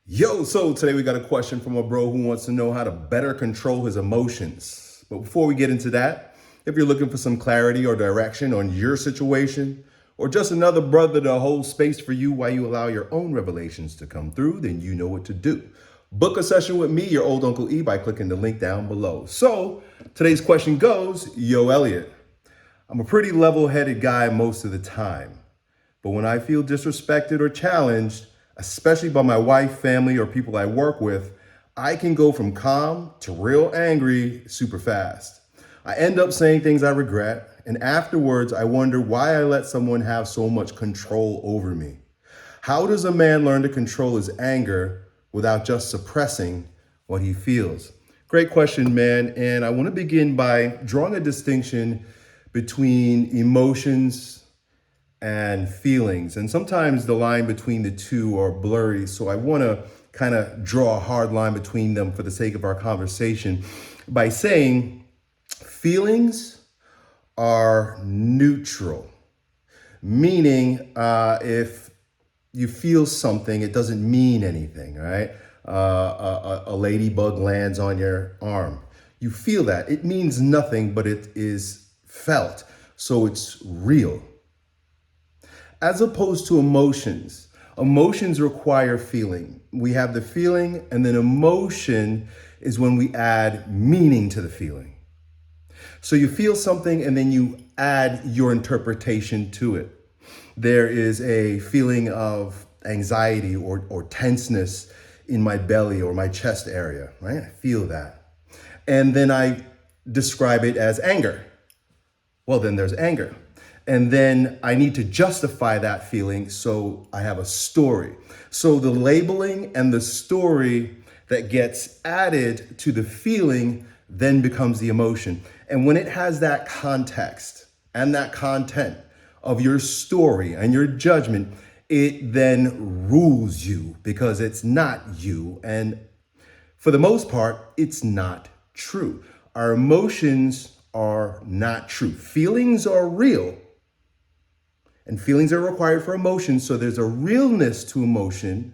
So today we got a question from a bro who wants to know how to better control his emotions. But before we get into that, if you're looking for some clarity or direction on your situation, or just another brother to hold space for you while you allow your own revelations to come through, then you know what to do. Book a session with me, your old Uncle E, by clicking the link down below. So today's question goes, Yo, Elliott, I'm a pretty level-headed guy most of the time. But when I feel disrespected or challenged, especially by my wife, family, or people I work with, I can go from calm to real angry super fast. I end up saying things I regret, and afterwards I wonder why I let someone have so much control over me. How does a man learn to control his anger without just suppressing what he feels? Great question, man. And I want to begin by drawing a distinction between emotions and feelings. And sometimes the line between the two are blurry. So I want to kind of draw a hard line between them for the sake of our conversation by saying feelings are neutral, meaning if you feel something, it doesn't mean anything, right? A ladybug lands on your arm. You feel that. It means nothing, but it is felt. So it's real. As opposed to emotions. Emotions require feeling. We have the feeling, and then emotion is when we add meaning to the feeling. So you feel something and then you add your interpretation to it. There is a feeling of anxiety or tenseness in my belly or my chest area, right? I feel that. And then I describe it as anger. Well, then there's anger. And then I need to justify that feeling, so I have a story. So the labeling and the story that gets added to the feeling then becomes the emotion. And when it has that context and that content of your story and your judgment, it then rules you because it's not you. And for the most part, it's not true. Our emotions are not true. Feelings are real. And feelings are required for emotion, so there's a realness to emotion,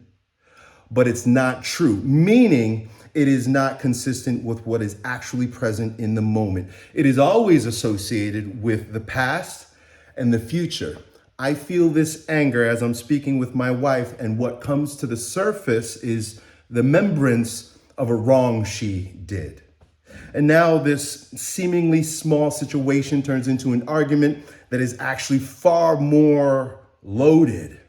but it's not true, meaning it is not consistent with what is actually present in the moment. It is always associated with the past and the future. I feel this anger as I'm speaking with my wife, and what comes to the surface is the remembrance of a wrong she did. And now this seemingly small situation turns into an argument that is actually far more loaded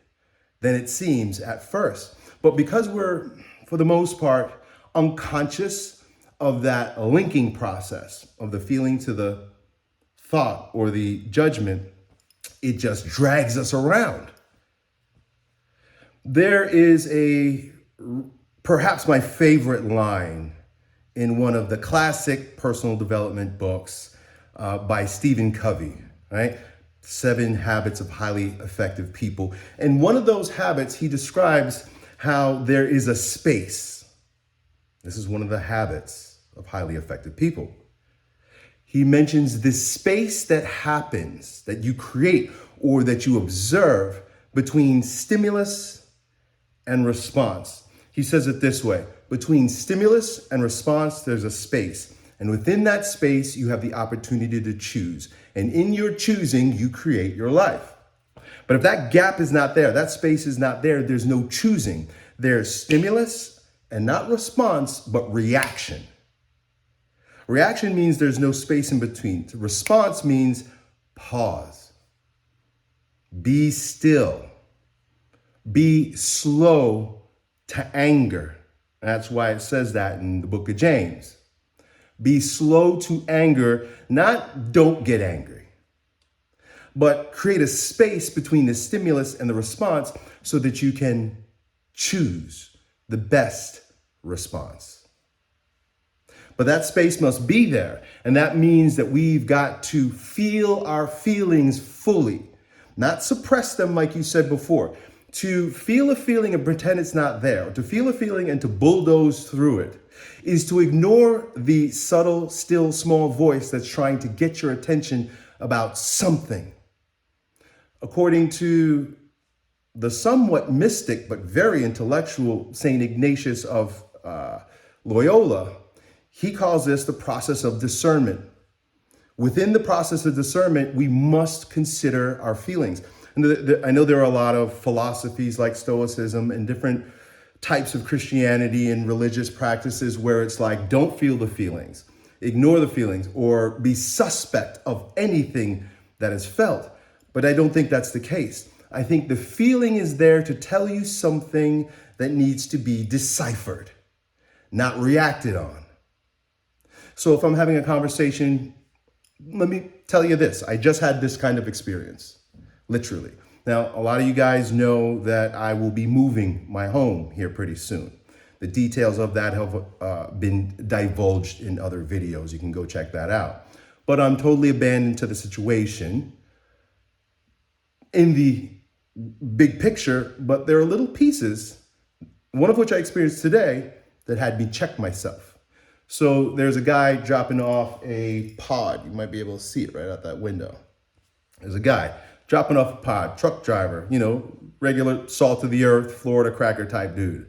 than it seems at first. But because we're, for the most part, unconscious of that linking process of the feeling to the thought or the judgment, it just drags us around. There is perhaps my favorite line in one of the classic personal development books by Stephen Covey, right? 7 Habits of Highly Effective People. And one of those habits, he describes how there is a space. This is one of the habits of highly effective people. He mentions this space that happens, that you create or that you observe between stimulus and response. He says it this way: between stimulus and response, there's a space. And within that space, you have the opportunity to choose. And in your choosing, you create your life. But if that gap is not there, that space is not there, there's no choosing. There's stimulus and not response, but reaction. Reaction means there's no space in between. Response means pause. Be still. Be slow to anger. That's why it says that in the book of James. Be slow to anger, not don't get angry, but create a space between the stimulus and the response so that you can choose the best response. But that space must be there. And that means that we've got to feel our feelings fully, not suppress them like you said before. To feel a feeling and pretend it's not there, or to feel a feeling and to bulldoze through it, is to ignore the subtle, still, small voice that's trying to get your attention about something. According to the somewhat mystic but very intellectual St. Ignatius of Loyola, he calls this the process of discernment. Within the process of discernment, we must consider our feelings. And I know there are a lot of philosophies like Stoicism and different types of Christianity and religious practices where it's like, don't feel the feelings, ignore the feelings, or be suspect of anything that is felt. But I don't think that's the case. I think the feeling is there to tell you something that needs to be deciphered, not reacted on. So if I'm having a conversation, let me tell you this. I just had this kind of experience, literally. Now, a lot of you guys know that I will be moving my home here pretty soon. The details of that have been divulged in other videos. You can go check that out. But I'm totally abandoned to the situation in the big picture, but there are little pieces, one of which I experienced today, that had me check myself. So there's a guy dropping off a pod. You might be able to see it right out that window. There's a guy dropping off a pod, truck driver, regular salt of the earth, Florida cracker type dude.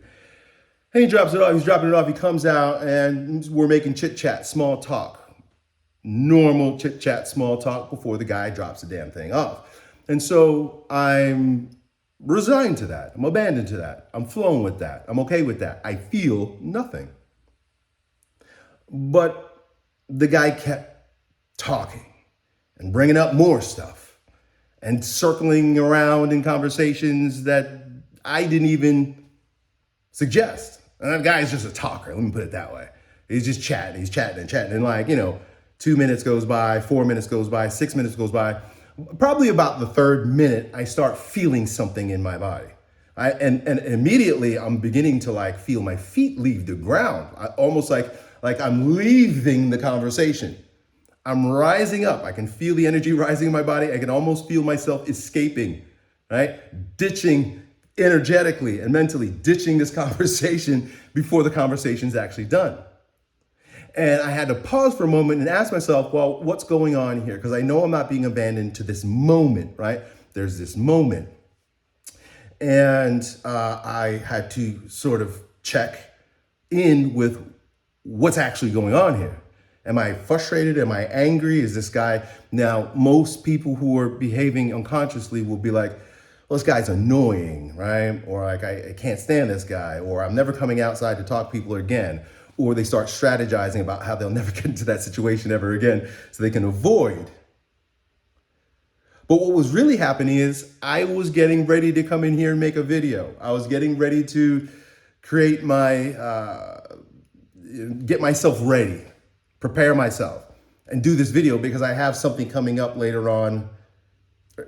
And he drops it off, he's dropping it off, he comes out and we're making chit chat, small talk. Normal chit chat, small talk before the guy drops the damn thing off. And so I'm resigned to that. I'm abandoned to that. I'm flowing with that. I'm okay with that. I feel nothing. But the guy kept talking and bringing up more stuff and circling around in conversations that I didn't even suggest. And that guy's just a talker. Let me put it that way. He's just chatting. He's chatting and chatting. And 2 minutes goes by, 4 minutes goes by, 6 minutes goes by. Probably about the third minute, I start feeling something in my body. And immediately I'm beginning to feel my feet leave the ground. Almost like I'm leaving the conversation. I'm rising up. I can feel the energy rising in my body. I can almost feel myself escaping, right? Ditching energetically and mentally, ditching this conversation before the conversation's actually done. And I had to pause for a moment and ask myself, well, what's going on here? Because I know I'm not being abandoned to this moment, right? There's this moment. And I had to sort of check in with what's actually going on here. Am I frustrated? Am I angry? Is this guy? Now, most people who are behaving unconsciously will be like, well, this guy's annoying, right? Or I can't stand this guy, or I'm never coming outside to talk to people again. Or they start strategizing about how they'll never get into that situation ever again so they can avoid. But what was really happening is I was getting ready to come in here and make a video. I was getting ready to create get myself ready, prepare myself, and do this video because I have something coming up later on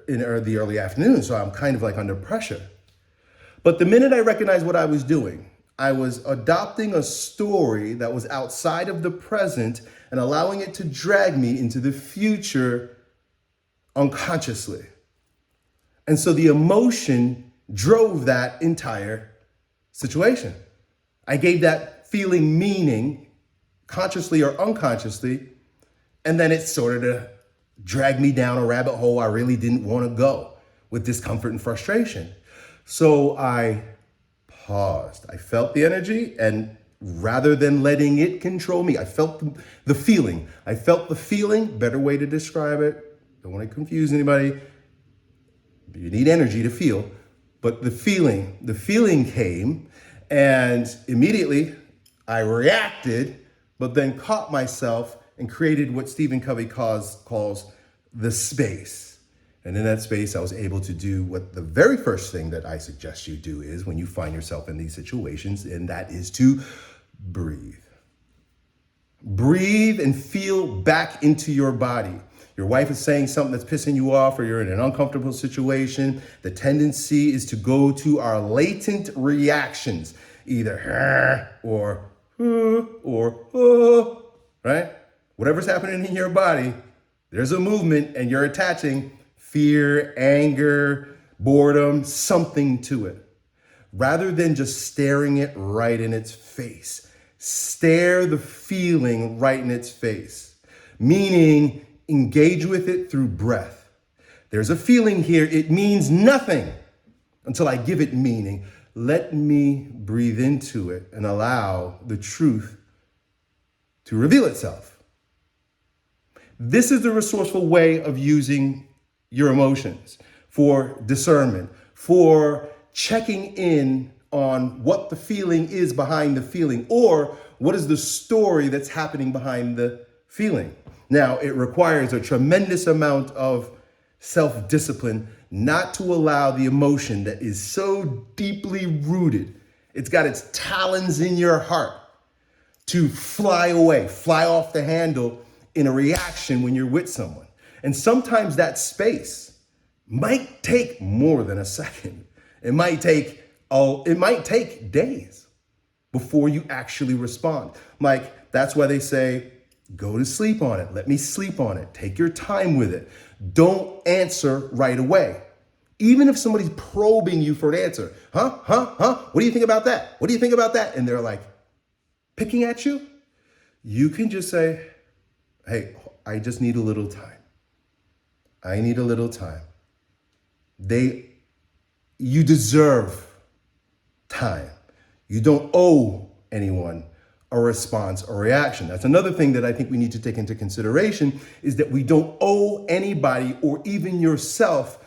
in the early afternoon. So I'm kind of under pressure. But the minute I recognized what I was doing, I was adopting a story that was outside of the present and allowing it to drag me into the future unconsciously. And so the emotion drove that entire situation. I gave that feeling meaning, consciously or unconsciously, and then it sort of dragged me down a rabbit hole I really didn't want to go with discomfort and frustration. So I paused. I felt the energy, and rather than letting it control me, I felt the feeling. I felt the feeling, better way to describe it. Don't want to confuse anybody. You need energy to feel, but the feeling came, and immediately I reacted, but then caught myself and created what Stephen Covey calls the space. And in that space, I was able to do what the very first thing that I suggest you do is when you find yourself in these situations, and that is to breathe. Breathe and feel back into your body. Your wife is saying something that's pissing you off, or you're in an uncomfortable situation. The tendency is to go to our latent reactions, either or right? Whatever's happening in your body, there's a movement and you're attaching fear, anger, boredom, something to it. Rather than just staring it right in its face, stare the feeling right in its face, meaning engage with it through breath. There's a feeling here, it means nothing until I give it meaning. Let me breathe into it and allow the truth to reveal itself. This is the resourceful way of using your emotions for discernment, for checking in on what the feeling is behind the feeling, or what is the story that's happening behind the feeling. Now, it requires a tremendous amount of self-discipline not to allow the emotion that is so deeply rooted, it's got its talons in your heart, to fly away, fly off the handle in a reaction when you're with someone. And sometimes that space might take more than a second. It might take days before you actually respond. Like, that's why they say, go to sleep on it. Let me sleep on it. Take your time with it. Don't answer right away. Even if somebody's probing you for an answer. Huh? What do you think about that? What do you think about that? And they're like picking at you. You can just say, hey, I just need a little time. I need a little time. You deserve time. You don't owe anyone a response or reaction. That's another thing that I think we need to take into consideration, is that we don't owe anybody or even yourself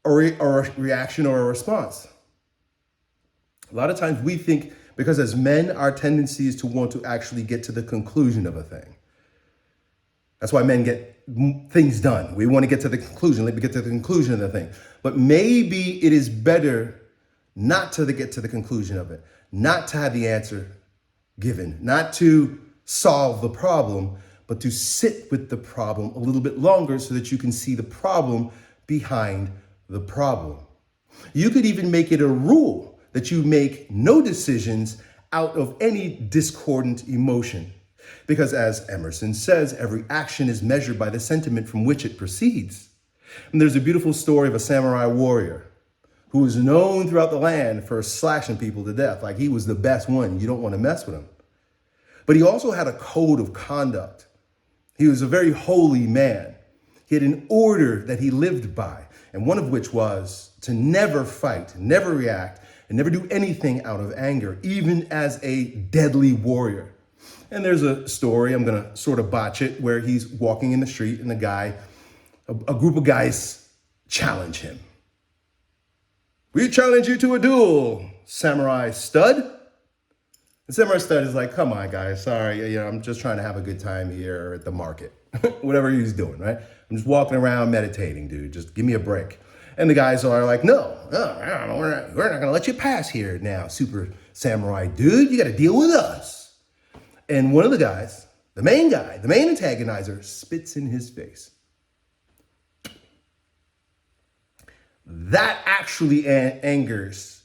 a reaction or a response. A lot of times we think, because as men, our tendency is to want to actually get to the conclusion of a thing. That's why men get things done. We want to get to the conclusion. Let me get to the conclusion of the thing. But maybe it is better not to get to the conclusion of it, not to have the answer given, not to solve the problem, but to sit with the problem a little bit longer so that you can see the problem behind the problem. You could even make it a rule that you make no decisions out of any discordant emotion. Because as Emerson says, every action is measured by the sentiment from which it proceeds. And there's a beautiful story of a samurai warrior who was known throughout the land for slashing people to death. Like, he was the best one. You don't want to mess with him. But he also had a code of conduct. He was a very holy man. He had an order that he lived by, and one of which was to never fight, never react, and never do anything out of anger, even as a deadly warrior. And there's a story, I'm gonna sort of botch it, where he's walking in the street and a group of guys challenge him. We challenge you to a duel, Samurai Stud. And Samurai Stud is like, come on, guys, sorry, I'm just trying to have a good time here at the market. Whatever he's doing, right? I'm just walking around meditating, dude. Just give me a break. And the guys are like, no, we're not gonna let you pass here now, super samurai dude. You gotta deal with us. And one of the guys, the main antagonizer, spits in his face. That actually angers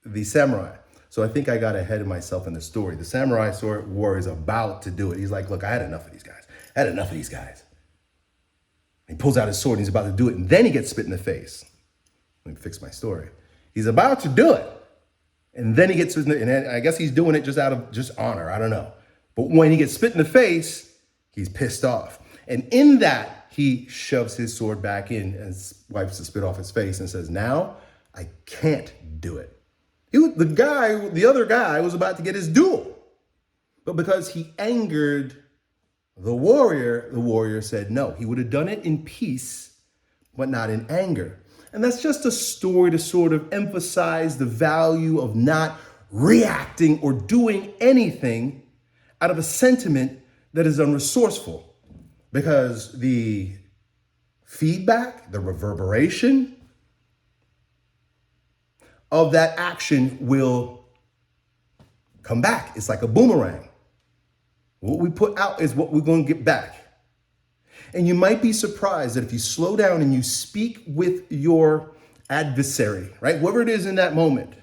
the samurai. So I think I got ahead of myself in the story. The samurai warrior is about to do it. He's like, look, I had enough of these guys. He pulls out his sword and he's about to do it. And then he gets spit in the face. Let me fix my story. He's about to do it. And then he gets, and I guess he's doing it just out of honor. I don't know. But when he gets spit in the face, he's pissed off. And in that, he shoves his sword back in and wipes the spit off his face and says, now I can't do it. The other guy was about to get his duel. But because he angered the warrior said no. He would have done it in peace, but not in anger. And that's just a story to sort of emphasize the value of not reacting or doing anything out of a sentiment that is unresourceful. Because the feedback, the reverberation of that action will come back. It's like a boomerang. What we put out is what we're going to get back. And you might be surprised that if you slow down and you speak with your adversary, right, whoever it is in that moment,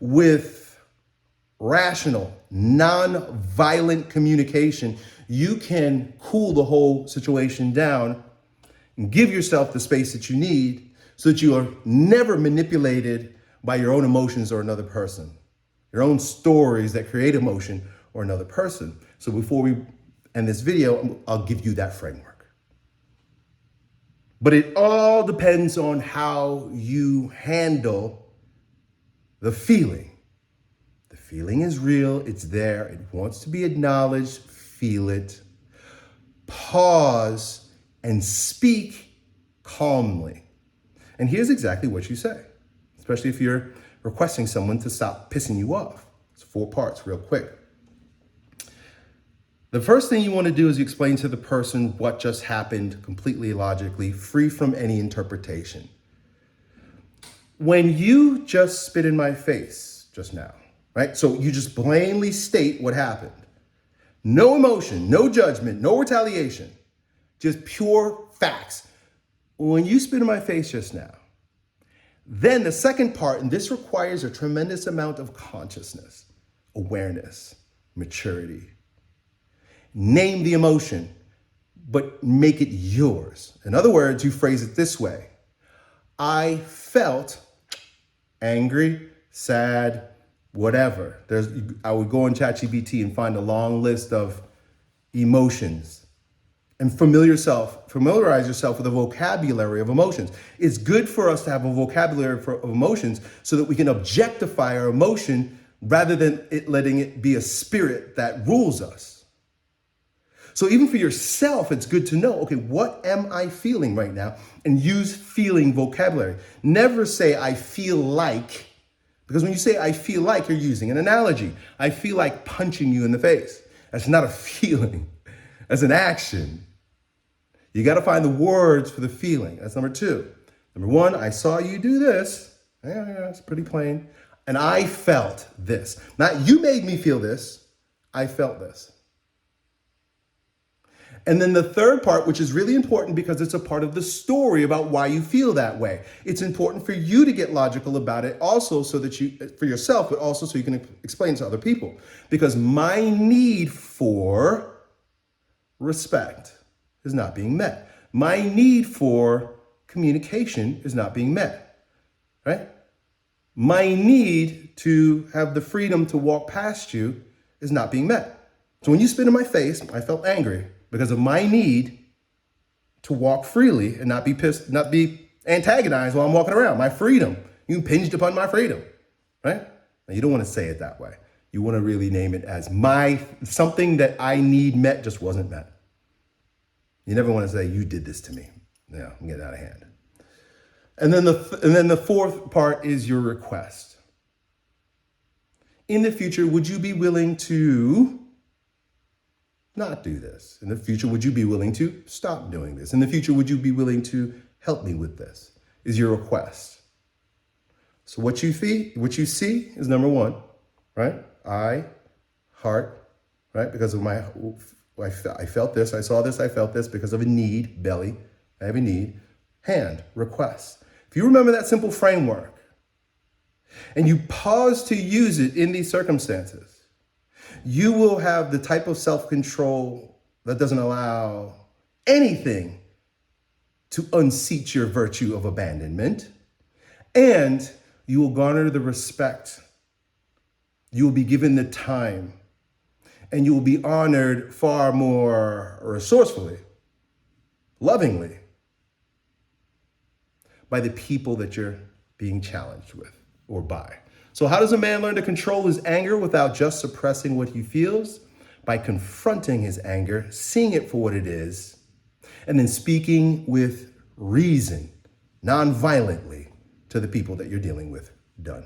with rational, non-violent communication, you can cool the whole situation down and give yourself the space that you need so that you are never manipulated by your own emotions or another person, your own stories that create emotion or another person. So before we end this video, I'll give you that framework. But it all depends on how you handle the feeling. The feeling is real, it's there, it wants to be acknowledged, feel it. Pause and speak calmly. And here's exactly what you say, especially if you're requesting someone to stop pissing you off. It's 4 parts, real quick. The first thing you want to do is you explain to the person what just happened completely logically, free from any interpretation. When you just spit in my face just now, right? So you just plainly state what happened. No emotion, no judgment, no retaliation, just pure facts. When you spit in my face just now, then the second part, and this requires a tremendous amount of consciousness, awareness, maturity. Name the emotion, but make it yours. In other words, you phrase it this way. I felt angry, sad, whatever. I would go on ChatGPT and find a long list of emotions and familiarize yourself with a vocabulary of emotions. It's good for us to have a vocabulary of emotions so that we can objectify our emotion rather than letting it be a spirit that rules us. So even for yourself, it's good to know, okay, what am I feeling right now? And use feeling vocabulary. Never say, I feel like, because when you say, I feel like, you're using an analogy. I feel like punching you in the face. That's not a feeling. That's an action. You got to find the words for the feeling. That's number 2. Number 1, I saw you do this. Yeah, it's pretty plain. And I felt this. Not you made me feel this. I felt this. And then the third part, which is really important because it's a part of the story about why you feel that way. It's important for you to get logical about it also so that for yourself, but also so you can explain to other people. Because my need for respect is not being met. My need for communication is not being met, right? My need to have the freedom to walk past you is not being met. So when you spit in my face, I felt angry because of my need to walk freely and not be pissed, not be antagonized while I'm walking around. My freedom. You impinged upon my freedom, right? Now, you don't want to say it that way. You want to really name it as something that I need met just wasn't met. You never want to say, you did this to me. Yeah, I'm getting out of hand. And then the fourth part is your request. In the future, would you be willing to not do this? In the future, would you be willing to stop doing this? In the future, would you be willing to help me with this? Is your request. So what you see is number 1, right? Heart, right? Because of I felt this, I saw this, I felt this because of a need, belly, I have a need. Hand, request. If you remember that simple framework and you pause to use it in these circumstances, you will have the type of self-control that doesn't allow anything to unseat your virtue of abandonment, and you will garner the respect. You will be given the time, and you will be honored far more resourcefully, lovingly, by the people that you're being challenged with or by. So how does a man learn to control his anger without just suppressing what he feels? By confronting his anger, seeing it for what it is, and then speaking with reason, non-violently, to the people that you're dealing with. Done.